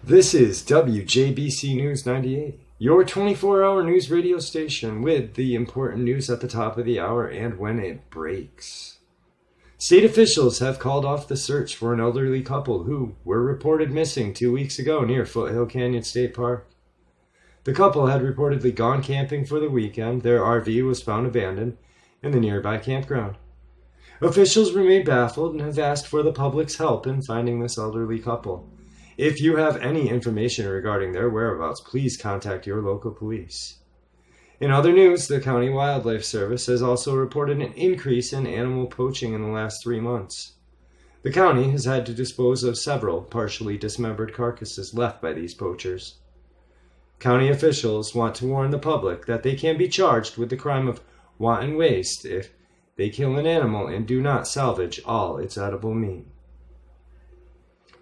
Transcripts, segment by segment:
This is WJBC News 98, your 24-hour news radio station with the important news at the top of the hour and when it breaks. State officials have called off the search for an elderly couple who were reported missing 2 weeks ago near Foothill Canyon State Park. The couple had reportedly gone camping for the weekend. Their RV was found abandoned in the nearby campground. Officials remain baffled and have asked for the public's help in finding this elderly couple. If you have any information regarding their whereabouts, please contact your local police. In other news, the County Wildlife Service has also reported an increase in animal poaching in the last 3 months. The county has had to dispose of several partially dismembered carcasses left by these poachers. County officials want to warn the public that they can be charged with the crime of wanton waste if they kill an animal and do not salvage all its edible meat.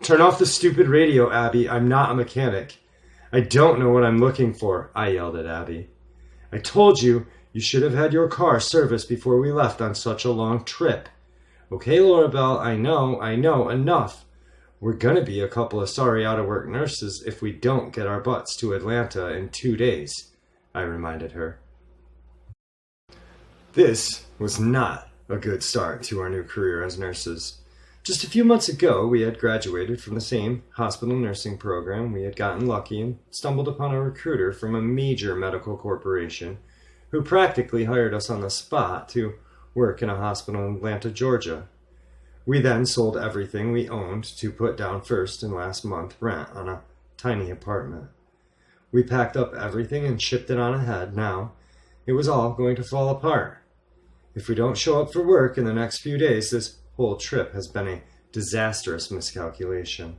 "Turn off the stupid radio, Abby. I'm not a mechanic. I don't know what I'm looking for," I yelled at Abby. "I told you you should have had your car serviced before we left on such a long trip." "Okay, Laura Bell, I know, enough. We're gonna be a couple of sorry out-of-work nurses if we don't get our butts to Atlanta in 2 days, I reminded her. This was not a good start to our new career as nurses. Just a few months ago, we had graduated from the same hospital nursing program. We had gotten lucky and stumbled upon a recruiter from a major medical corporation who practically hired us on the spot to work in a hospital in Atlanta, Georgia. We then sold everything we owned to put down first and last month rent on a tiny apartment. We packed up everything and shipped it on ahead. Now, it was all going to fall apart. If we don't show up for work in the next few days, this whole trip has been a disastrous miscalculation.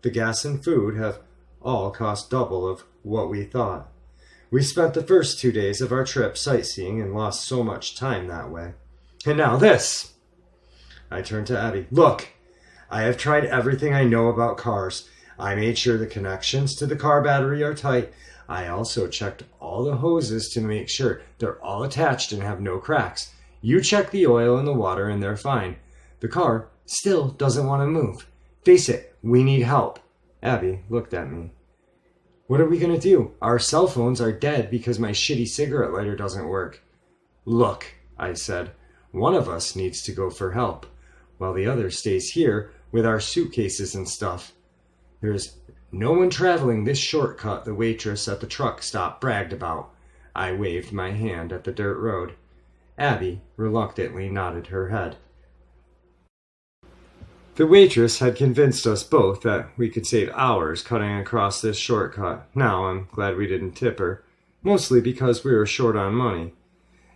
The gas and food have all cost double of what we thought. We spent the first 2 days of our trip sightseeing and lost so much time that way. And now this!" I turned to Abby. "Look, I have tried everything I know about cars. I made sure the connections to the car battery are tight. I also checked all the hoses to make sure they're all attached and have no cracks. You check the oil and the water and they're fine. The car still doesn't want to move. Face it, we need help." Abby looked at me. "What are we going to do? Our cell phones are dead because my shitty cigarette lighter doesn't work." "Look," I said, "one of us needs to go for help, while the other stays here with our suitcases and stuff. There's no one traveling this shortcut the waitress at the truck stop bragged about." I waved my hand at the dirt road. Abby reluctantly nodded her head. The waitress had convinced us both that we could save hours cutting across this shortcut. Now I'm glad we didn't tip her, mostly because we were short on money.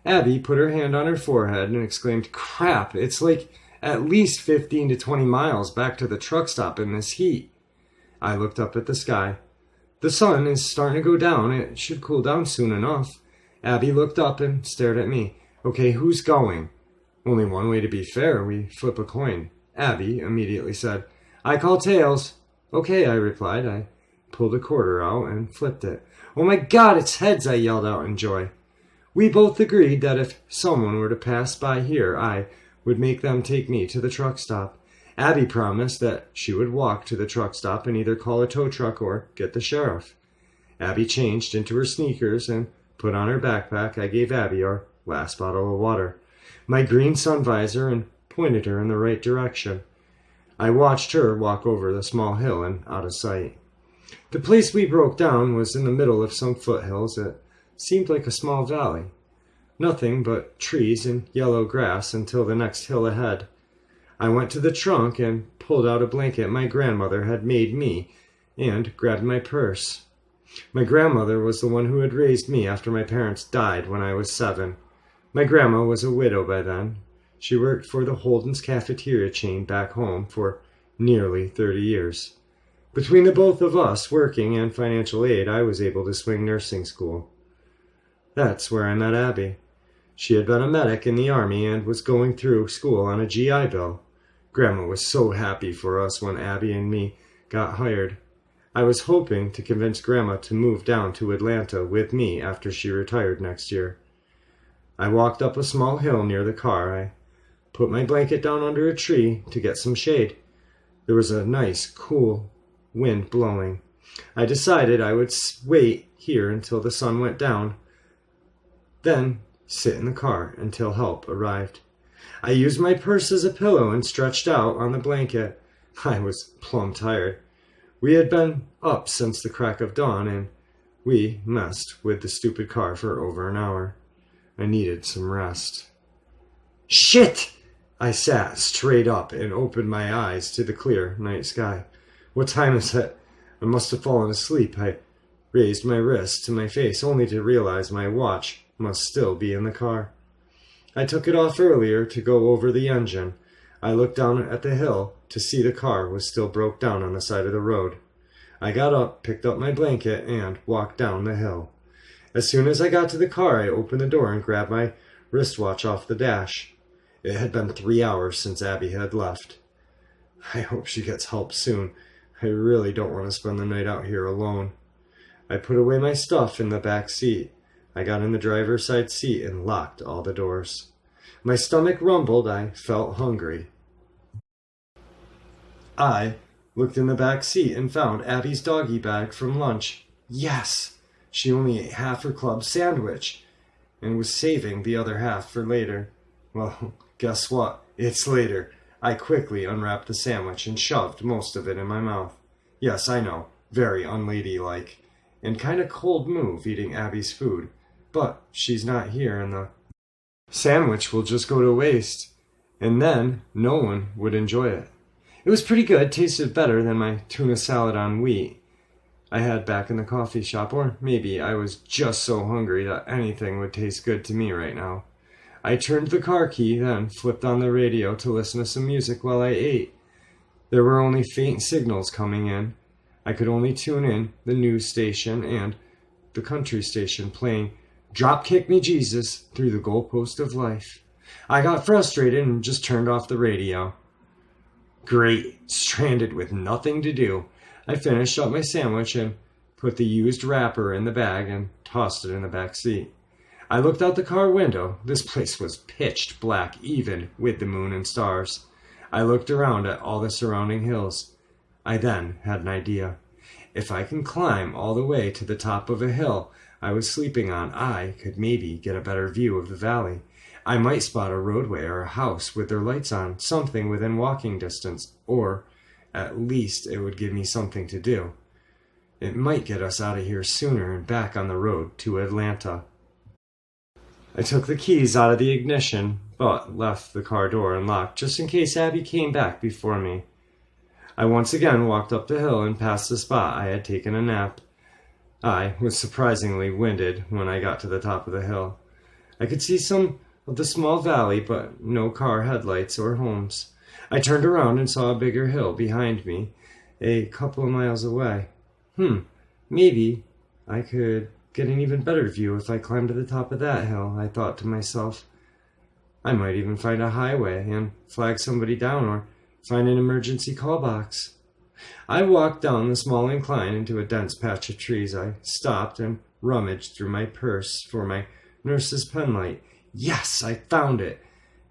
Abby put her hand on her forehead and exclaimed, "Crap, it's like at least 15 to 20 miles back to the truck stop in this heat." I looked up at the sky. "The sun is starting to go down. It should cool down soon enough." Abby looked up and stared at me. "Okay, who's going?" "Only one way to be fair. We flip a coin." Abby immediately said, "I call tails." "Okay," I replied. I pulled a quarter out and flipped it. "Oh my God, it's heads!" I yelled out in joy. We both agreed that if someone were to pass by here, I would make them take me to the truck stop. Abby promised that she would walk to the truck stop and either call a tow truck or get the sheriff. Abby changed into her sneakers and put on her backpack. I gave Abby our last bottle of water, my green sun visor, and pointed her in the right direction. I watched her walk over the small hill and out of sight. The place we broke down was in the middle of some foothills. It seemed like a small valley. Nothing but trees and yellow grass until the next hill ahead. I went to the trunk and pulled out a blanket my grandmother had made me and grabbed my purse. My grandmother was the one who had raised me after my parents died when I was 7. My grandma was a widow by then. She worked for the Holden's cafeteria chain back home for nearly 30 years. Between the both of us working and financial aid, I was able to swing nursing school. That's where I met Abby. She had been a medic in the Army and was going through school on a GI Bill. Grandma was so happy for us when Abby and me got hired. I was hoping to convince Grandma to move down to Atlanta with me after she retired next year. I walked up a small hill near the car. I put my blanket down under a tree to get some shade. There was a nice, cool wind blowing. I decided I would wait here until the sun went down, then sit in the car until help arrived. I used my purse as a pillow and stretched out on the blanket. I was plumb tired. We had been up since the crack of dawn, and we messed with the stupid car for over an hour. I needed some rest. Shit! I sat straight up and opened my eyes to the clear night sky. What time is it? I must have fallen asleep. I raised my wrist to my face only to realize my watch must still be in the car. I took it off earlier to go over the engine. I looked down at the hill to see the car was still broke down on the side of the road. I got up, picked up my blanket, and walked down the hill. As soon as I got to the car, I opened the door and grabbed my wristwatch off the dash. It had been 3 hours since Abby had left. I hope she gets help soon. I really don't want to spend the night out here alone. I put away my stuff in the back seat. I got in the driver's side seat and locked all the doors. My stomach rumbled. I felt hungry. I looked in the back seat and found Abby's doggy bag from lunch. Yes! She only ate half her club sandwich and was saving the other half for later. Well, guess what? It's later. I quickly unwrapped the sandwich and shoved most of it in my mouth. Yes, I know, very unladylike, and kind of cold move eating Abby's food, but she's not here and the sandwich will just go to waste, and then no one would enjoy it. It was pretty good, tasted better than my tuna salad on wheat I had back in the coffee shop, or maybe I was just so hungry that anything would taste good to me right now. I turned the car key, then flipped on the radio to listen to some music while I ate. There were only faint signals coming in. I could only tune in the news station and the country station playing Drop Kick Me Jesus through the goalpost of life. I got frustrated and just turned off the radio. Great, stranded with nothing to do. I finished up my sandwich and put the used wrapper in the bag and tossed it in the back seat. I looked out the car window. This place was pitched black, even with the moon and stars. I looked around at all the surrounding hills. I then had an idea. If I can climb all the way to the top of a hill I was sleeping on, I could maybe get a better view of the valley. I might spot a roadway or a house with their lights on, something within walking distance, or at least it would give me something to do. It might get us out of here sooner and back on the road to Atlanta. I took the keys out of the ignition, but left the car door unlocked just in case Abby came back before me. I once again walked up the hill and past the spot I had taken a nap. I was surprisingly winded when I got to the top of the hill. I could see some of the small valley, but no car headlights or homes. I turned around and saw a bigger hill behind me, a couple of miles away. Maybe I could get an even better view if I climbed to the top of that hill, I thought to myself. I might even find a highway and flag somebody down or find an emergency call box. I walked down the small incline into a dense patch of trees. I stopped and rummaged through my purse for my nurse's penlight. Yes, I found it.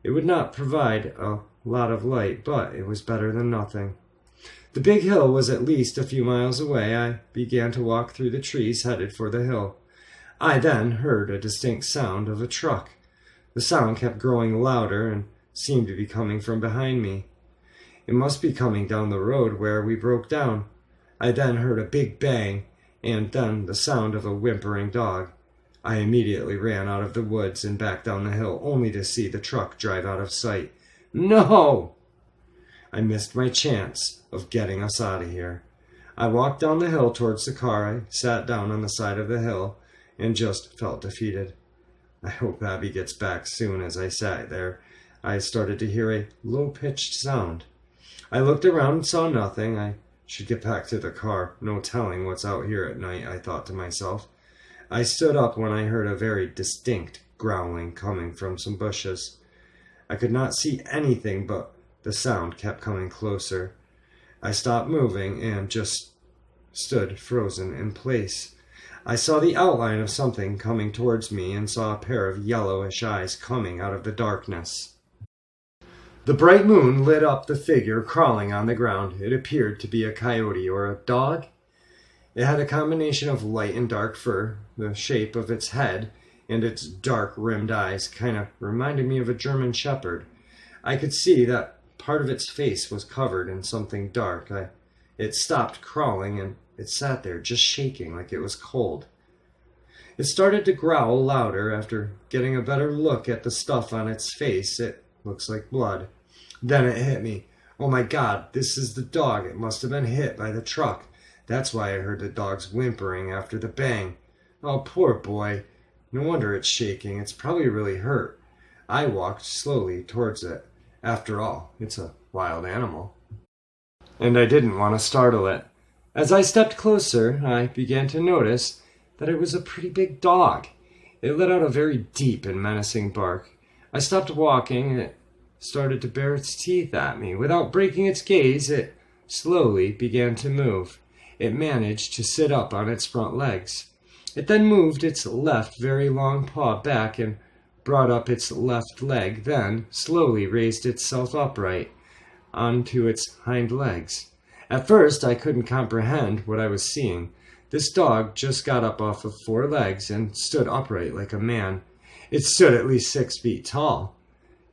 It would not provide a lot of light, but it was better than nothing. The big hill was at least a few miles away. I began to walk through the trees, headed for the hill. I then heard a distinct sound of a truck. The sound kept growing louder and seemed to be coming from behind me. It must be coming down the road where we broke down. I then heard a big bang, and then the sound of a whimpering dog. I immediately ran out of the woods and back down the hill, only to see the truck drive out of sight. No! I missed my chance of getting us out of here. I walked down the hill towards the car. I sat down on the side of the hill and just felt defeated. I hope Abby gets back soon. As I sat there, I started to hear a low-pitched sound. I looked around and saw nothing. I should get back to the car. No telling what's out here at night, I thought to myself. I stood up when I heard a very distinct growling coming from some bushes. I could not see anything, but the sound kept coming closer. I stopped moving and just stood frozen in place. I saw the outline of something coming towards me and saw a pair of yellowish eyes coming out of the darkness. The bright moon lit up the figure crawling on the ground. It appeared to be a coyote or a dog. It had a combination of light and dark fur. The shape of its head and its dark rimmed eyes kind of reminded me of a German shepherd. I could see that part of its face was covered in something dark. It stopped crawling and it sat there just shaking like it was cold. It started to growl louder. After getting a better look at the stuff on its face, it looks like blood. Then it hit me. Oh my God, this is the dog. It must have been hit by the truck. That's why I heard the dog's whimpering after the bang. Oh, poor boy. No wonder it's shaking. It's probably really hurt. I walked slowly towards it. After all, it's a wild animal. And I didn't want to startle it. As I stepped closer, I began to notice that it was a pretty big dog. It let out a very deep and menacing bark. I stopped walking and it started to bare its teeth at me. Without breaking its gaze, it slowly began to move. It managed to sit up on its front legs. It then moved its left very long paw back and brought up its left leg, then slowly raised itself upright onto its hind legs. At first, I couldn't comprehend what I was seeing. This dog just got up off of 4 legs and stood upright like a man. It stood at least 6 feet tall.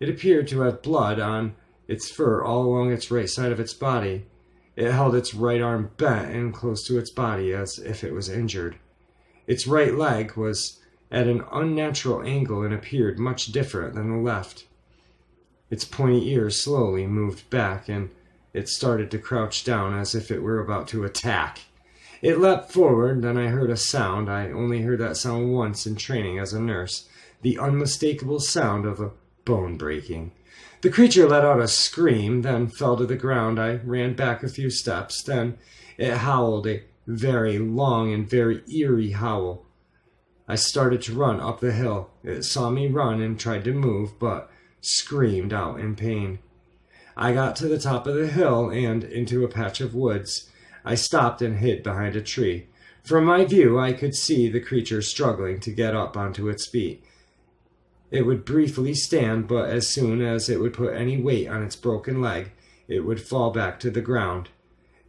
It appeared to have blood on its fur all along its right side of its body. It held its right arm bent and close to its body as if it was injured. Its right leg was at an unnatural angle and appeared much different than the left. Its pointy ears slowly moved back and it started to crouch down as if it were about to attack. It leapt forward, then I heard a sound. I only heard that sound once in training as a nurse. The unmistakable sound of a bone breaking. The creature let out a scream, then fell to the ground. I ran back a few steps. Then it howled a very long and very eerie howl. I started to run up the hill. It saw me run and tried to move, but screamed out in pain. I got to the top of the hill and into a patch of woods. I stopped and hid behind a tree. From my view, I could see the creature struggling to get up onto its feet. It would briefly stand, but as soon as it would put any weight on its broken leg, it would fall back to the ground.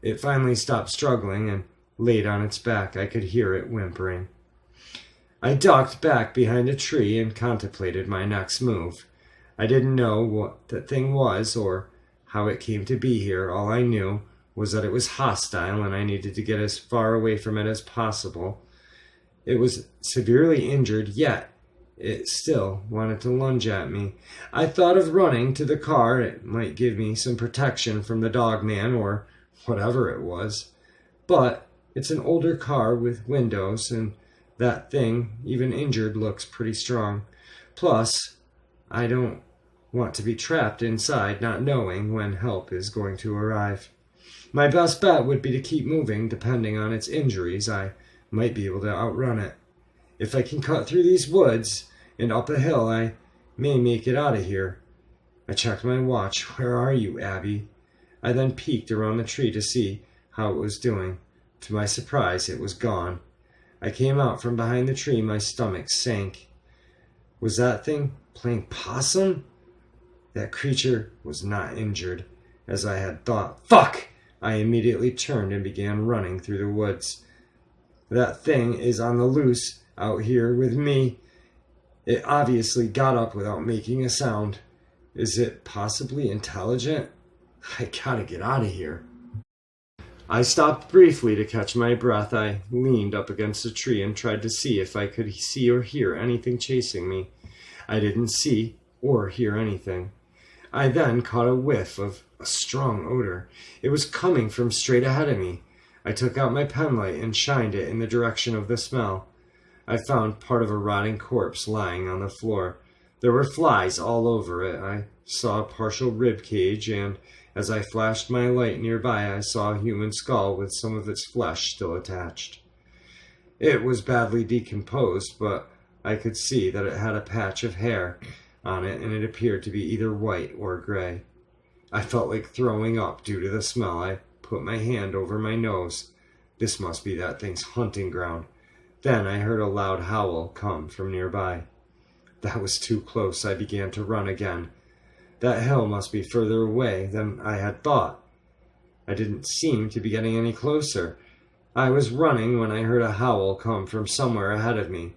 It finally stopped struggling and laid on its back. I could hear it whimpering. I ducked back behind a tree and contemplated my next move. I didn't know what the thing was or how it came to be here. All I knew was that it was hostile and I needed to get as far away from it as possible. It was severely injured, yet it still wanted to lunge at me. I thought of running to the car. It might give me some protection from the Dogman or whatever it was. But it's an older car with windows, and that thing, even injured, looks pretty strong. Plus, I don't want to be trapped inside not knowing when help is going to arrive. My best bet would be to keep moving. Depending on its injuries, I might be able to outrun it. If I can cut through these woods and up a hill, I may make it out of here. I checked my watch. Where are you, Abby? I then peeked around the tree to see how it was doing. To my surprise, it was gone. I came out from behind the tree. My stomach sank. Was that thing playing possum? That creature was not injured, as I had thought. Fuck! I immediately turned and began running through the woods. That thing is on the loose out here with me. It obviously got up without making a sound. Is it possibly intelligent? I gotta get out of here. I stopped briefly to catch my breath. I leaned up against a tree and tried to see if I could see or hear anything chasing me. I didn't see or hear anything. I then caught a whiff of a strong odor. It was coming from straight ahead of me. I took out my penlight and shined it in the direction of the smell. I found part of a rotting corpse lying on the floor. There were flies all over it. I saw a partial rib cage, and as I flashed my light nearby, I saw a human skull with some of its flesh still attached. It was badly decomposed, but I could see that it had a patch of hair on it, and it appeared to be either white or gray. I felt like throwing up due to the smell. I put my hand over my nose. This must be that thing's hunting ground. Then I heard a loud howl come from nearby. That was too close. I began to run again. That hill must be further away than I had thought. I didn't seem to be getting any closer. I was running when I heard a howl come from somewhere ahead of me.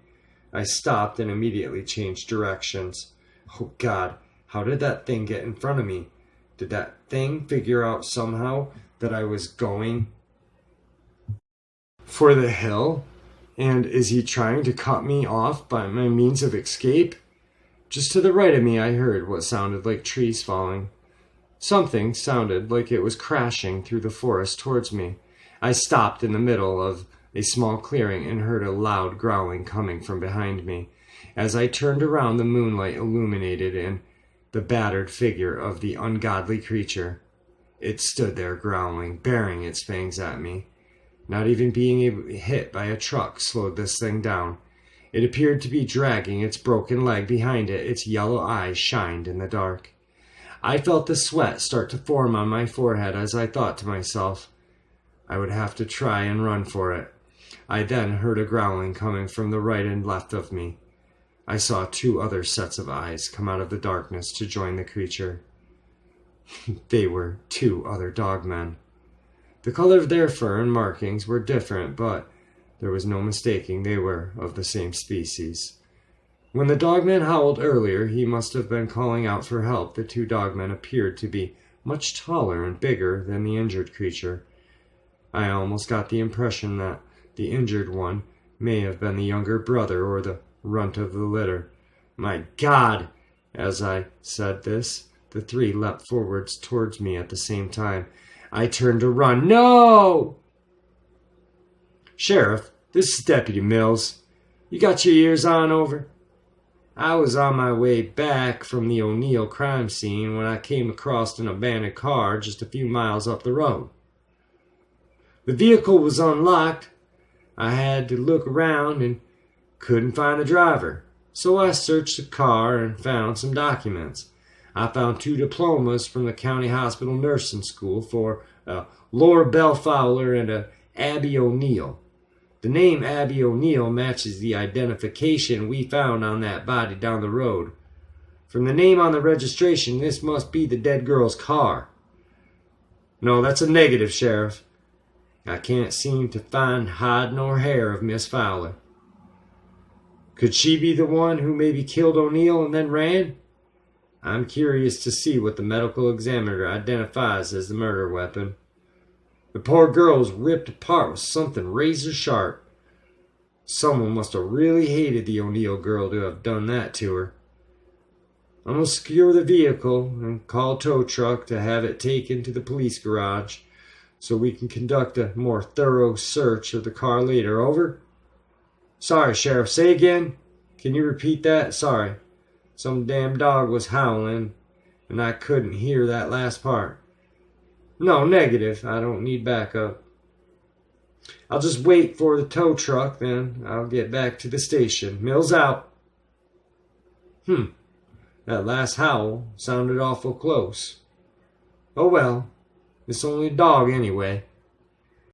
I stopped and immediately changed directions. Oh God, how did that thing get in front of me? Did that thing figure out somehow that I was going for the hill? And is he trying to cut me off by my means of escape? Just to the right of me I heard what sounded like trees falling. Something sounded like it was crashing through the forest towards me. I stopped in the middle of a small clearing and heard a loud growling coming from behind me. As I turned around, the moonlight illuminated and the battered figure of the ungodly creature. It stood there growling, baring its fangs at me. Not even being able to be hit by a truck slowed this thing down. It appeared to be dragging its broken leg behind it. Its yellow eyes shined in the dark. I felt the sweat start to form on my forehead as I thought to myself, I would have to try and run for it. I then heard a growling coming from the right and left of me. I saw 2 other sets of eyes come out of the darkness to join the creature. They were 2 other dogmen. The color of their fur and markings were different, but there was no mistaking they were of the same species. When the dogman howled earlier, he must have been calling out for help. The 2 dogmen appeared to be much taller and bigger than the injured creature. I almost got the impression that the injured one may have been the younger brother or the runt of the litter. My God! As I said this, the 3 leapt forwards towards me at the same time. I turned to run. No! Sheriff, this is Deputy Mills. You got your ears on over? I was on my way back from the O'Neill crime scene when I came across an abandoned car just a few miles up the road. The vehicle was unlocked. I had to look around and couldn't find the driver. So I searched the car and found some documents. I found 2 diplomas from the County Hospital Nursing School for Laura Bell Fowler and Abby O'Neill. The name Abby O'Neill matches the identification we found on that body down the road. From the name on the registration, this must be the dead girl's car. No, that's a negative, Sheriff. I can't seem to find hide nor hair of Miss Fowler. Could she be the one who maybe killed O'Neill and then ran? I'm curious to see what the medical examiner identifies as the murder weapon. The poor girl was ripped apart with something razor sharp. Someone must have really hated the O'Neill girl to have done that to her. I'm going to secure the vehicle and call a tow truck to have it taken to the police garage so we can conduct a more thorough search of the car later. Over? Sorry, Sheriff. Say again? Can you repeat that? Sorry. Some damn dog was howling and I couldn't hear that last part. No, negative. I don't need backup. I'll just wait for the tow truck, then I'll get back to the station. Mills out. That last howl sounded awful close. Oh well, it's only a dog anyway.